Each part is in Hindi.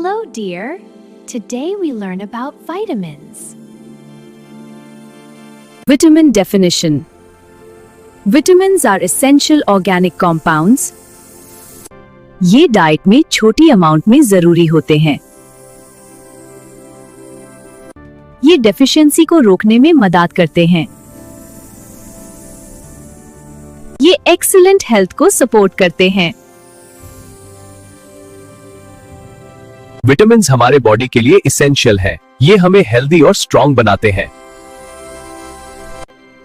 Hello, dear. Today we learn about vitamins. Vitamin definition. Vitamins are essential organic compounds. ये डाइट में छोटी अमाउंट में जरूरी होते हैं. ये डेफिशिएंसी को रोकने में मदद करते हैं. ये एक्सीलेंट हेल्थ को सपोर्ट करते हैं. विटामिन्स हमारे बॉडी के लिए इसेंशियल है. ये हमें हेल्दी और स्ट्रॉन्ग बनाते हैं.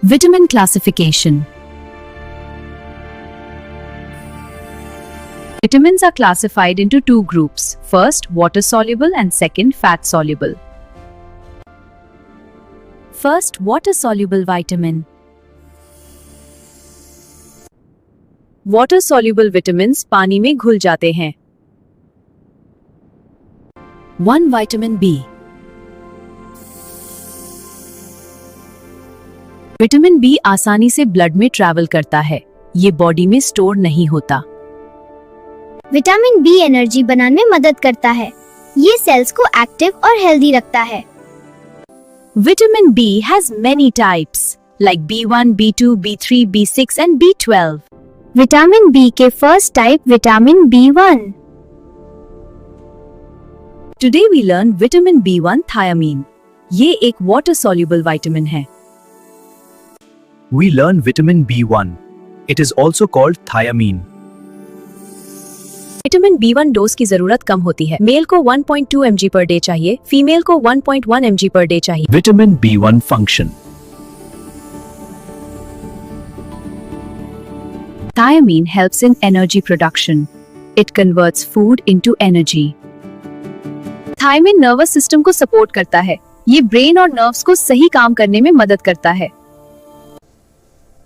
Vitamin classification. Vitamins are classified into two groups. First, water soluble and second, fat soluble. First, water soluble vitamin. Water soluble vitamins पानी में घुल जाते हैं. 1. Vitamin B. विटामिन बी आसानी से ब्लड में ट्रैवल करता है. ये बॉडी में स्टोर नहीं होता. विटामिन बी एनर्जी बनाने में मदद करता है. ये सेल्स को एक्टिव और हेल्दी रखता है. Vitamin B has many types like B1, B2, B3, B6 and B12. Vitamin B के first type vitamin B1. Today we learn vitamin B1 thiamine. ये एक वाटर सॉल्युबल विटामिन है. We learn vitamin B1. It is also called thiamine. Vitamin B1 dose की जरूरत कम होती है. मेल को 1.2 mg पर डे चाहिए, फीमेल को 1.1 mg पर डे चाहिए. Vitamin B1 function. Thiamine helps in energy production. It converts food into energy. Thiamine nervous system को सपोर्ट करता है. ये ब्रेन और नर्व्स को सही काम करने में मदद करता है.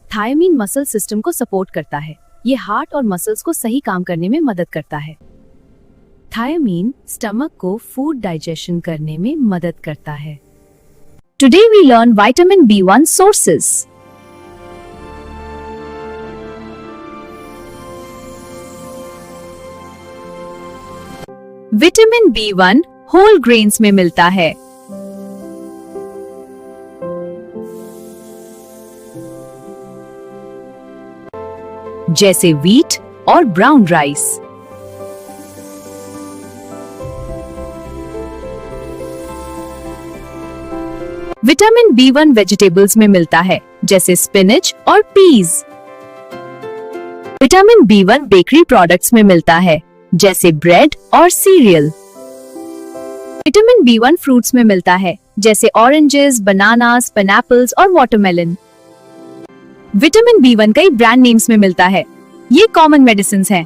थायमिन मसल सिस्टम को सपोर्ट करता है. ये हार्ट और मसल्स को सही काम करने में मदद करता है. थायमिन स्टमक को फूड डाइजेशन करने में मदद करता है. Today we learn vitamin B1 sources. Vitamin B1 whole grains में मिलता है. जैसे व्हीट और brown rice. Vitamin B1 vegetables में मिलता है, जैसे स्पिनच और Ps. Vitamin B1 bakery products में मिलता है, जैसे ब्रेड और सीरियल. विटामिन B1 फ्रूट्स में मिलता है, जैसे ऑरेंजेस, बनानास, पाइनएप्पल्स और वाटरमेलन. विटामिन B1 कई ब्रांड नेम्स में मिलता है. ये कॉमन मेडिसिन्स हैं.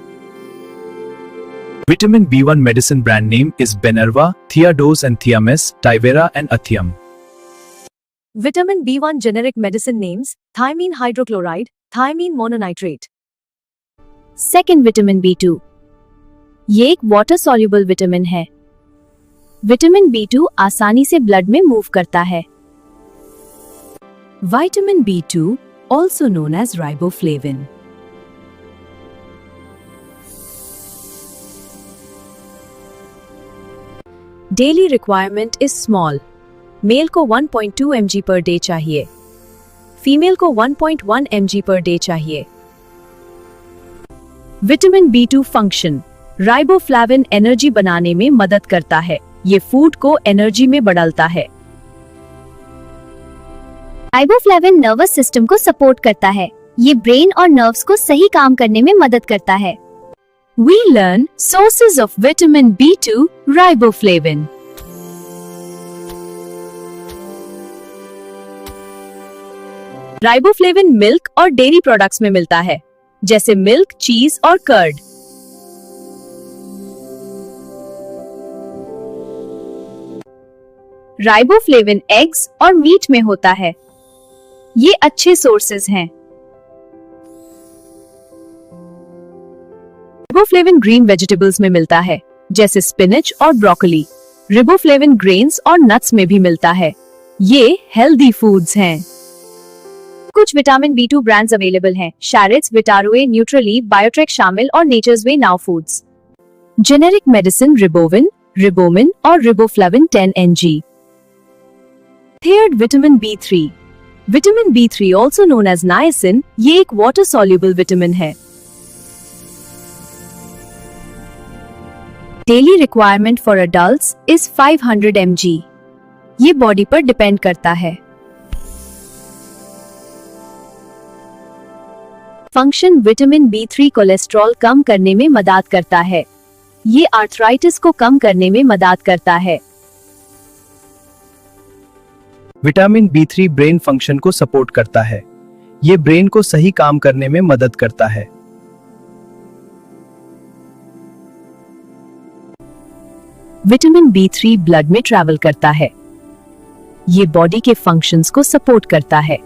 Vitamin B1 medicine brand name is Benerva, Thiados and Thiamis, Tyvera and Athiam. Vitamin B1 generic medicine names thiamine hydrochloride, thiamine mononitrate. Second vitamin B2. ये एक वाटर सॉल्युबल विटामिन है. विटामिन B2 आसानी से ब्लड में मूव करता है. Vitamin B2 also known as riboflavin. Daily requirement is small. Male को 1.2 mg पर डे चाहिए, फीमेल को 1.1 mg पर डे चाहिए. Vitamin B2 function. Riboflavin energy बनाने में मदद करता है. ये फूड को एनर्जी में बदलता है. राइबोफ्लाविन नर्वस सिस्टम को सपोर्ट करता है. ये ब्रेन और नर्व्स को सही काम करने में मदद करता है. We learn sources of vitamin B2, riboflavin. Riboflavin milk और डेयरी प्रोडक्ट्स में मिलता है, जैसे मिल्क, चीज और कर्ड. राइबोफ्लेविन एग्स और मीट में होता है. ये अच्छे सोर्सेज हैं. रिबोफ्लेविन ग्रीन वेजिटेबल्स में मिलता है, जैसे स्पिनच और ब्रोकली. रिबोफ्लेविन ग्रेन्स और नट्स में भी मिलता है. ये हेल्दी फूड्स हैं. कुछ विटामिन B2 ब्रांड्स अवेलेबल हैं. शैरिट्स, विटारोए, न्यूट्रली, बायोट्रेक शामिल और Nature's Way Now Foods. Generic medicine रिबोविन, रिबोमिन और riboflavin 10 mg। Third, vitamin B3। Vitamin B3 also known as niacin, ये एक वाटर सॉल्युबल विटामिन है। Daily requirement for adults is 500 mg। ये बॉडी पर डिपेंड करता है। फंक्शन, विटामिन B3 कोलेस्ट्रॉल कम करने में मदद करता है। ये आर्थराइटिस को कम करने में मदद करता है। विटामिन B3 ब्रेन फंक्शन को सपोर्ट करता है। ये ब्रेन को सही काम करने में मदद करता है। विटामिन B3 ब्लड में ट्रैवल करता है। ये बॉडी के फंक्शंस को सपोर्ट करता है।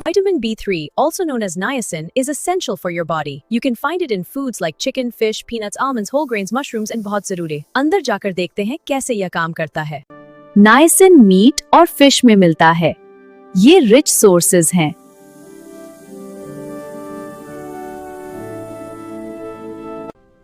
Vitamin B3, also known as niacin, is essential for your body. You can find it in foods like chicken, fish, peanuts, almonds, whole grains, mushrooms and बहुत जरूरी। अंदर जाकर देखते हैं कैसे यह काम करता है। नायसिन मीट और फिश में मिलता है। ये रिच सोर्सेज हैं।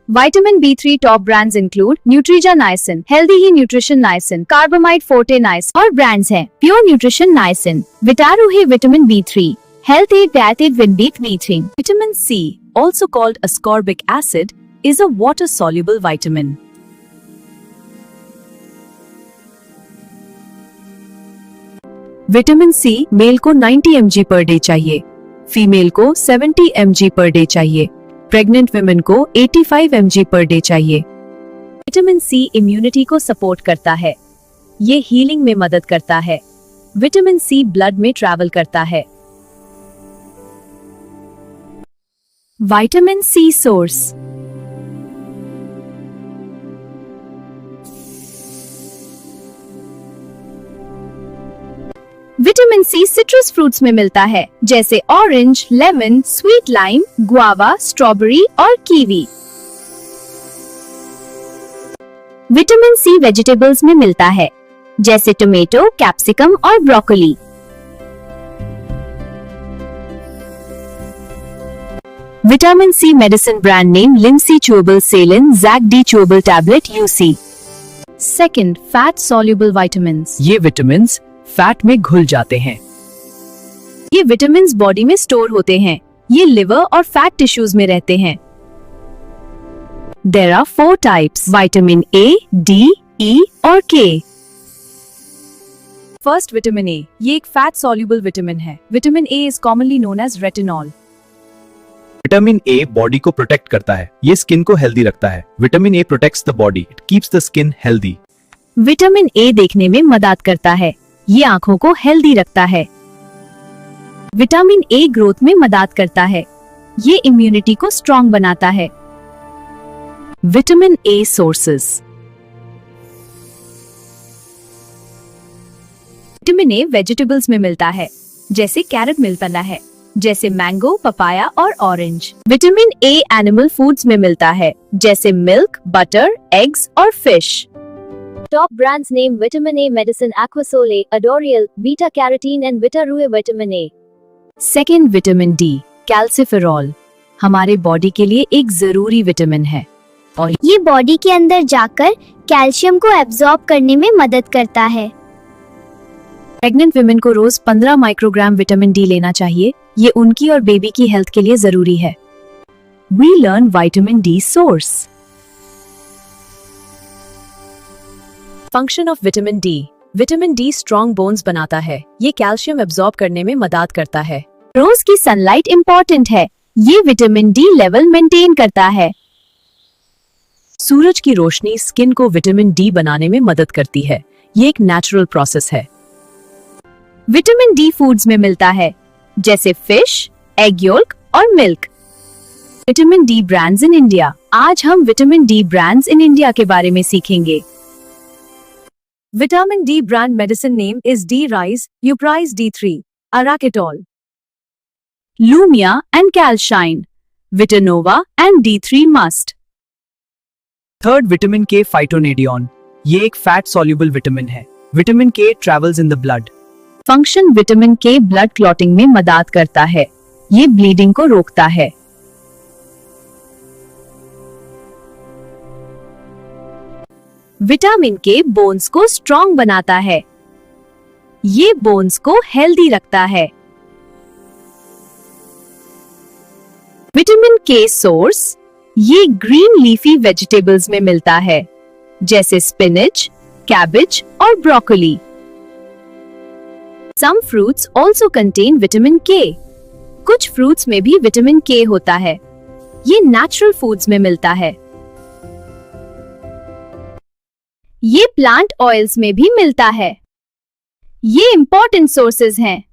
Vitamin B3 top brands include Nutrija Niacin, Healthy He Nutrition Niacin, Carbamide Forte Niacin और brands हैं Pure Nutrition Niacin, Vitaru He Vitamin B3, Health Aid Dietid with B3. Vitamin C, also called ascorbic acid, is a water-soluble vitamin. Vitamin C male को 90 mg पर डे चाहिए, फीमेल को 70 mg पर डे चाहिए, प्रेग्नेंट वुमेन को 85 mg पर डे चाहिए। विटामिन सी इम्यूनिटी को सपोर्ट करता है। ये हीलिंग में मदद करता है। विटामिन सी ब्लड में ट्रैवल करता है। Vitamin C source. Vitamin C citrus fruits में मिलता है, जैसे orange, lemon, sweet lime, guava, strawberry और कीवी। विटामिन सी वेजिटेबल्स में मिलता है, जैसे टोमेटो, कैप्सिकम और broccoli. Vitamin C medicine brand name Limcee chewable Celin jack D chewable tablet UC. Second, fat soluble vitamins. ये विटामिन्स फैट में घुल जाते हैं। ये विटामिन्स बॉडी में स्टोर होते हैं। ये लिवर और फैट टिश्यूज में रहते हैं। There are 4 types: vitamin A, D, E और K। फर्स्ट, विटामिन A, ये एक फैट सॉल्युबल विटामिन है। Vitamin A is commonly known as retinol। Vitamin a body को प्रोटेक्ट करता है। ये स्किन को हेल्दी रखता है। Vitamin A protects the body, it keeps the skin healthy. Vitamin A देखने में मदद करता है। ये आंखों को हेल्दी रखता है। विटामिन A ग्रोथ में मदद करता है। ये इम्यूनिटी को स्ट्रॉन्ग बनाता है। Vitamin A sources. Vitamin A vegetables में मिलता है, जैसे कैरेट मिलता है, जैसे मैंगो, पपाया और orange. Vitamin A animal foods में मिलता है, जैसे मिल्क, बटर, एग्स और fish. Top brands name Vitamin A Medicine Aquasole, Adorial, Beta Carotene and Vitarue Vitamin A. Second, vitamin D, calciferol, हमारे बॉडी के लिए एक जरूरी विटामिन है और ये बॉडी के अंदर जाकर कैल्शियम को एब्जॉर्ब करने में मदद करता है। प्रेग्नेंट वुमेन को रोज 15 माइक्रोग्राम विटामिन डी लेना चाहिए। ये उनकी और बेबी की हेल्थ के लिए जरूरी है। We learn vitamin D source. Function of vitamin D. Vitamin D strong bones बनाता है। ये कैल्शियम एब्जॉर्ब करने में मदद करता है। रोज की सनलाइट इम्पोर्टेंट है। ये विटामिन डी लेवल मेंटेन करता है। सूरज की रोशनी स्किन को विटामिन डी बनाने में मदद करती है। ये एक नेचुरल प्रोसेस है। विटामिन डी फूड्स में मिलता है, जैसे फिश, एग योल्क और milk. Vitamin D brands in India. आज हम vitamin D brands in India के बारे में सीखेंगे। Vitamin D brand medicine name is D-Rise, Uprise D3, Arachidol, Lumia and Calshine, Vitanova and D3 Must. Third, vitamin के फाइटोनेडियन। ये एक फैट सॉल्युबल विटामिन है। विटामिन के travels in the blood. Function, vitamin के ब्लड क्लॉटिंग में मदद करता है। ये ब्लीडिंग को रोकता है। विटामिन के बोन्स को स्ट्रॉन्ग बनाता है। ये बोन्स को हेल्दी रखता है। विटामिन के सोर्स ये ग्रीन लीफी वेजिटेबल्स में मिलता है, जैसे स्पिनच, कैबेज और broccoli. Some fruits also contain vitamin K. कुछ फ्रूट्स में भी विटामिन के होता है। ये नेचुरल फूड्स में मिलता है। ये प्लांट ऑयल्स में भी मिलता है। ये इंपॉर्टेंट सोर्सेज हैं।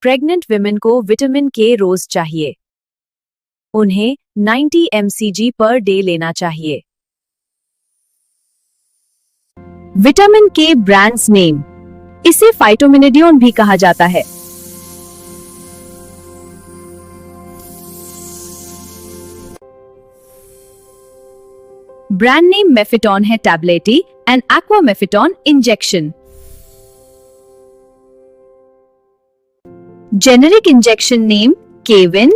प्रेग्नेंट विमेन को विटामिन के रोज चाहिए। उन्हें 90 mcg पर डे लेना चाहिए। विटामिन के ब्रांड्स नेम, इसे फाइटोमिनेडियोन भी कहा जाता है। ब्रांड नेम मेफिटॉन है टैबलेटी एंड एक्वा मेफिटॉन इंजेक्शन। जेनेरिक इंजेक्शन नेम केविन,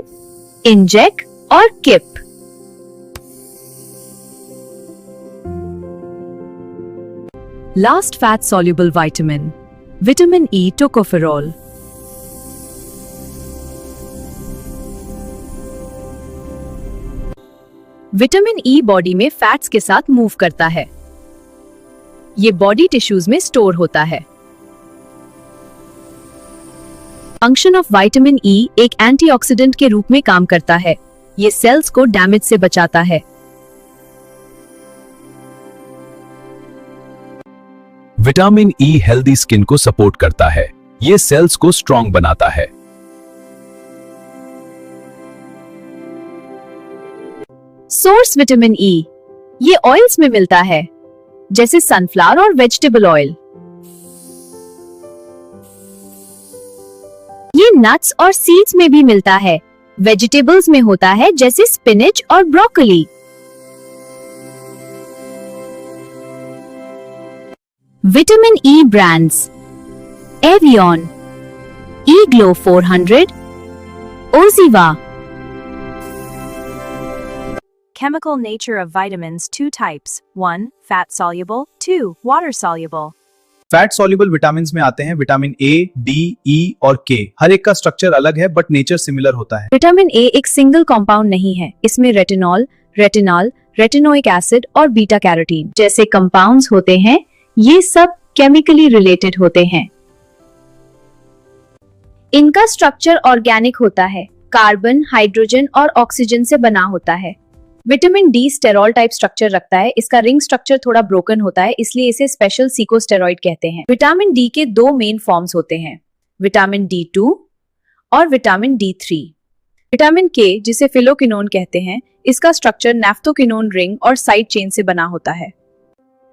इंजेक और किप। Last fat soluble vitamin, vitamin E tocopherol. Vitamin E body में फैट्स के साथ मूव करता है। ये बॉडी टिश्यूज में स्टोर होता है। फंक्शन ऑफ विटामिन ई एक एंटीऑक्सीडेंट के रूप में काम करता है। ये सेल्स को डैमेज से बचाता है। विटामिन ई हेल्दी स्किन को सपोर्ट करता है। ये सेल्स को स्ट्रॉन्ग बनाता है। सोर्स विटामिन ई ये ऑयल्स में मिलता है, जैसे सनफ्लावर और वेजिटेबल ऑयल। ये नट्स और सीड्स में भी मिलता है। वेजिटेबल्स में होता है, जैसे स्पिनच और broccoli. Vitamin E brands avian, E glow 400, ओजिवा। Chemical nature of vitamins, 2 types. 1. Fat soluble. 2. Water soluble. Fat soluble vitamin में आते हैं विटामिन ए, डी, ई और के। हर एक का स्ट्रक्चर अलग है, बट नेचर सिमिलर होता है। विटामिन ए एक सिंगल कंपाउंड नहीं है। इसमें रेटिनॉल, रेटिनॉल, रेटिनोइक एसिड और बीटा कैरोटीन जैसे कंपाउंड्स होते हैं। ये सब केमिकली रिलेटेड होते हैं। इनका स्ट्रक्चर ऑर्गेनिक होता है। कार्बन, हाइड्रोजन और ऑक्सीजन से बना होता है। Vitamin D sterol type structure रखता है। इसका रिंग स्ट्रक्चर थोड़ा ब्रोकन होता है, इसलिए इसे स्पेशल सीकोस्टेरॉइड कहते हैं। विटामिन डी के 2 मेन फॉर्म्स होते हैं, विटामिन D2 और विटामिन D3। विटामिन के, जिसे फिलोक्विनोन कहते हैं, इसका स्ट्रक्चर नैफ्थोक्विनोन रिंग और साइड चेन से बना होता है।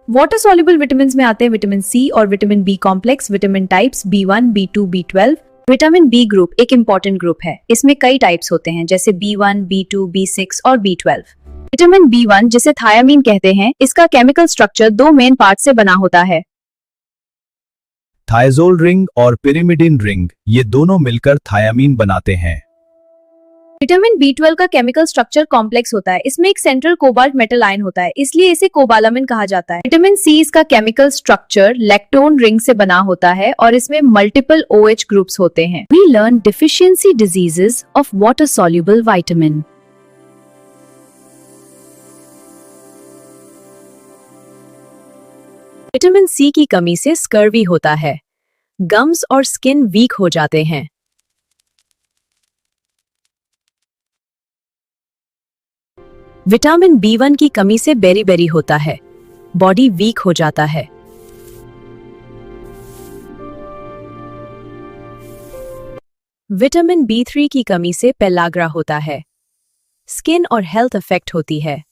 वाटर सॉल्युबल विटामिन में आते हैं विटामिन सी और vitamin B complex, vitamin types B1, B2, B12। Vitamin B group एक इंपॉर्टेंट ग्रुप है। इसमें कई टाइप्स होते हैं, जैसे B1, B2, B6 और B12। विटामिन B1, जिसे थायामीन कहते हैं, इसका केमिकल स्ट्रक्चर 2 मेन पार्ट से बना होता है, थायजोल रिंग और पिरिमिडिन रिंग। ये दोनों मिलकर थायामीन बनाते हैं। विटामिन B12 का केमिकल स्ट्रक्चर कॉम्प्लेक्स होता है। इसमें एक सेंट्रल कोबाल्ट मेटल आयन होता है, इसलिए इसे कोबालामिन कहा जाता है। विटामिन सी, इसका केमिकल स्ट्रक्चर लैक्टोन रिंग से बना होता है और इसमें मल्टीपल OH ग्रुप्स होते हैं। We learn deficiency diseases of water soluble vitamin. Vitamin C की कमी से स्कर्वी होता है। गम्स और स्किन वीक हो जाते हैं। विटामिन B1 की कमी से बेरी होता है। बॉडी वीक हो जाता है। विटामिन B3 की कमी से पेलाग्रा होता है। स्किन और हेल्थ अफेक्ट होती है।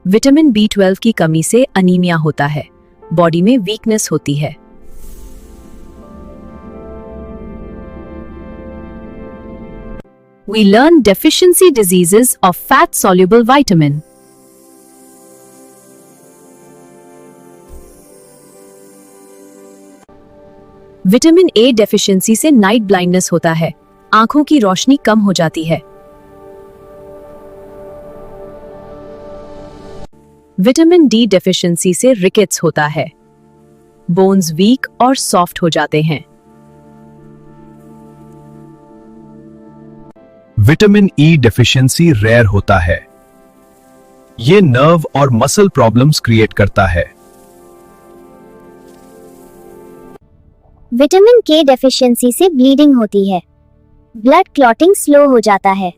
विटामिन B12 की कमी से अनीमिया होता है। बॉडी में वीकनेस होती है। We learn deficiency diseases of fat soluble vitamin. Vitamin A deficiency से नाइट ब्लाइंडनेस होता है। आंखों की रोशनी कम हो जाती है। विटामिन डी डेफिशिएंसी से रिकेट्स होता है। बोन्स वीक और सॉफ्ट हो जाते हैं। विटामिन ई डेफिशिएंसी रेयर होता है। ये नर्व और मसल प्रॉब्लम्स क्रिएट करता है। विटामिन के डेफिशिएंसी से ब्लीडिंग होती है। ब्लड क्लॉटिंग स्लो हो जाता है।